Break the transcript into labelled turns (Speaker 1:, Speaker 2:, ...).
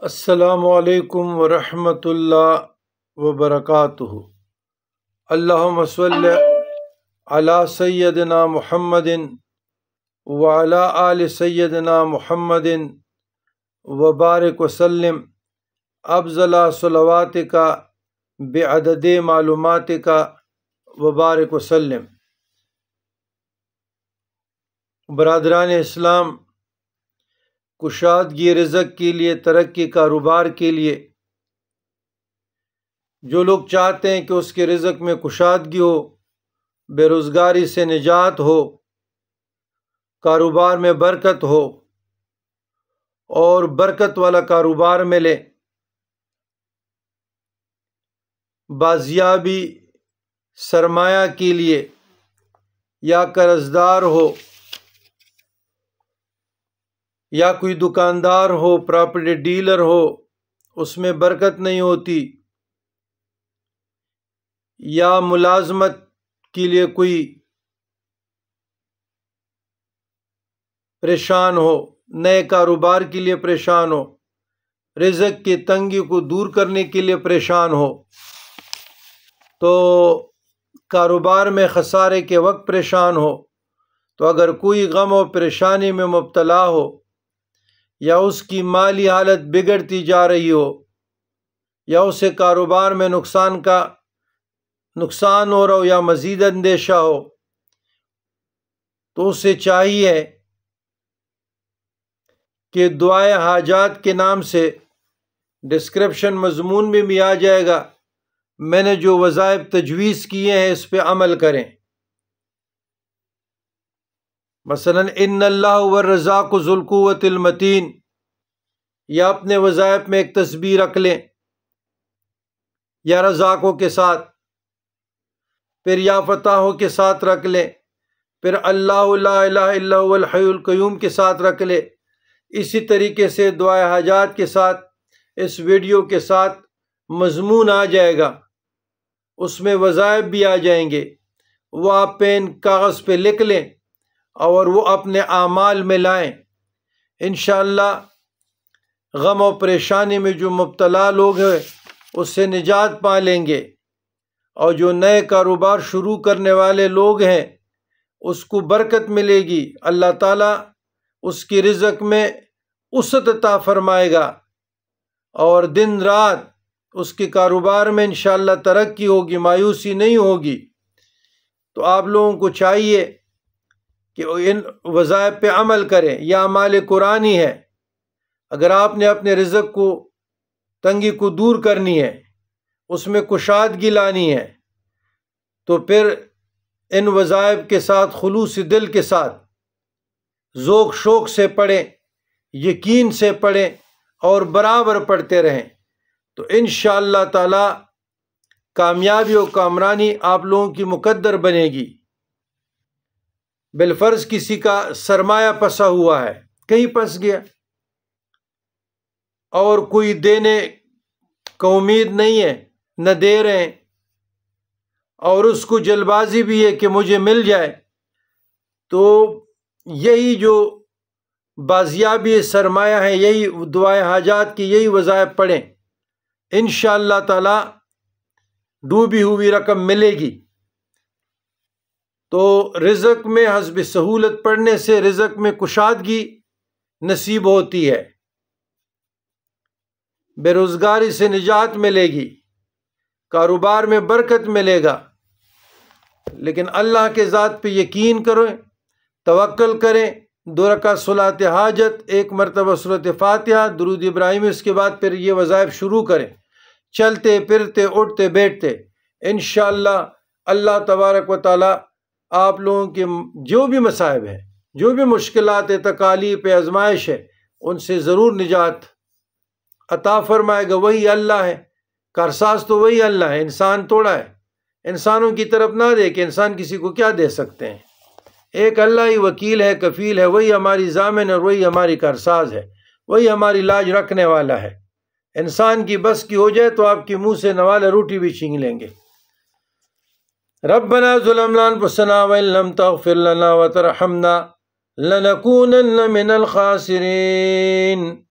Speaker 1: السلام علیکم ورحمۃ اللہ وبرکاتہ۔ اللہم صل علی سیدنا محمد وعلی آل سیدنا محمد وبارک وسلم افضل صلواتک بعدد معلوماتک وبارک وسلم۔ برادران اسلام، کشادگی رزق کے لیے، ترقی کاروبار کے لیے، جو لوگ چاہتے ہیں کہ اس کے رزق میں کشادگی ہو، بے روزگاری سے نجات ہو، کاروبار میں برکت ہو اور برکت والا کاروبار ملے، بازیابی سرمایہ کے لیے، یا قرض دار ہو یا کوئی دکاندار ہو، پراپرٹی ڈیلر ہو، اس میں برکت نہیں ہوتی، یا ملازمت کے لیے کوئی پریشان ہو، نئے کاروبار کے لیے پریشان ہو، رزق کی تنگی کو دور کرنے کے لیے پریشان ہو، تو کاروبار میں خسارے کے وقت پریشان ہو، تو اگر کوئی غم و پریشانی میں مبتلا ہو، یا اس کی مالی حالت بگڑتی جا رہی ہو، یا اسے کاروبار میں نقصان ہو رہا ہو، یا مزید اندیشہ ہو، تو اسے چاہیے کہ دعائے حاجات کے نام سے ڈسکرپشن مضمون میں بھی آ جائے گا، میں نے جو وظائف تجویز کیے ہیں اس پہ عمل کریں۔ مثلا ان اللہ هو الرزاق ذو القوۃ المتین، یا اپنے وظائف میں ایک تسبیح رکھ لیں یا رزاقوں کے ساتھ، پھر یا فتاحوں کے ساتھ رکھ لیں، پھر اللہ لا الہ الا هو الحی القیوم کے ساتھ رکھ لیں۔ اسی طریقے سے دعائے حاجات کے ساتھ اس ویڈیو کے ساتھ مضمون آ جائے گا، اس میں وظائف بھی آ جائیں گے، وہ آپ پین کاغذ پہ لکھ لیں اور وہ اپنے اعمال میں لائیں۔ انشاءاللہ غم و پریشانی میں جو مبتلا لوگ ہیں اس سے نجات پا لیں گے، اور جو نئے کاروبار شروع کرنے والے لوگ ہیں اس کو برکت ملے گی، اللہ تعالیٰ اس کی رزق میں وسعت عطا فرمائے گا، اور دن رات اس کے کاروبار میں انشاءاللہ ترقی ہوگی، مایوسی نہیں ہوگی۔ تو آپ لوگوں کو چاہیے کہ ان وظائف پہ عمل کریں، یہ اعمال قرآنی ہے۔ اگر آپ نے اپنے رزق کو تنگی کو دور کرنی ہے، اس میں کشادگی لانی ہے، تو پھر ان وظائف کے ساتھ خلوص دل کے ساتھ ذوق شوق سے پڑھیں، یقین سے پڑھیں اور برابر پڑھتے رہیں، تو انشاءاللہ تعالی کامیابی و کامرانی آپ لوگوں کی مقدر بنے گی۔ بالفرض کسی کا سرمایہ پھنسا ہوا ہے، کہیں پھنس گیا اور کوئی دینے کا امید نہیں ہے، نہ دے رہے ہیں، اور اس کو جلد بازی بھی ہے کہ مجھے مل جائے، تو یہی جو بازیابی سرمایہ ہے، یہی دعائے حاجات کی یہی وظائف پڑھیں، انشاءاللہ تعالی ڈوبی ہوئی رقم ملے گی۔ تو رزق میں حسب سہولت پڑھنے سے رزق میں کشادگی نصیب ہوتی ہے، بے روزگاری سے نجات ملے گی، کاروبار میں برکت ملے گا۔ لیکن اللہ کے ذات پہ یقین کریں، توکل کریں، 2 رکعت صلاۃ حاجت، 1 مرتبہ سورۃ فاتحہ، درود ابراہیمی، اس کے بعد پھر یہ وظائف شروع کریں، چلتے پھرتے اٹھتے بیٹھتے، انشاءاللہ اللہ تبارک و تعالی آپ لوگوں کے جو بھی مصائب ہیں، جو بھی مشکلات تکالیف آزمائش ہے، ان سے ضرور نجات عطا فرمائے گا۔ وہی اللہ ہے، کارساز تو وہی اللہ ہے، انسان توڑا ہے، انسانوں کی طرف نہ دے کہ انسان کسی کو کیا دے سکتے ہیں، ایک اللہ ہی وکیل ہے، کفیل ہے، وہی ہماری ضامن ہے، اور وہی ہماری کارساز ہے، وہی ہماری لاج رکھنے والا ہے۔ انسان کی بس کی ہو جائے تو آپ کے منہ سے نوال روٹی بھی چھین لیں گے۔ ربنا ظلمنا انفسنا وان لم تغفر لنا وترحمنا لنكونن من الخاسرین۔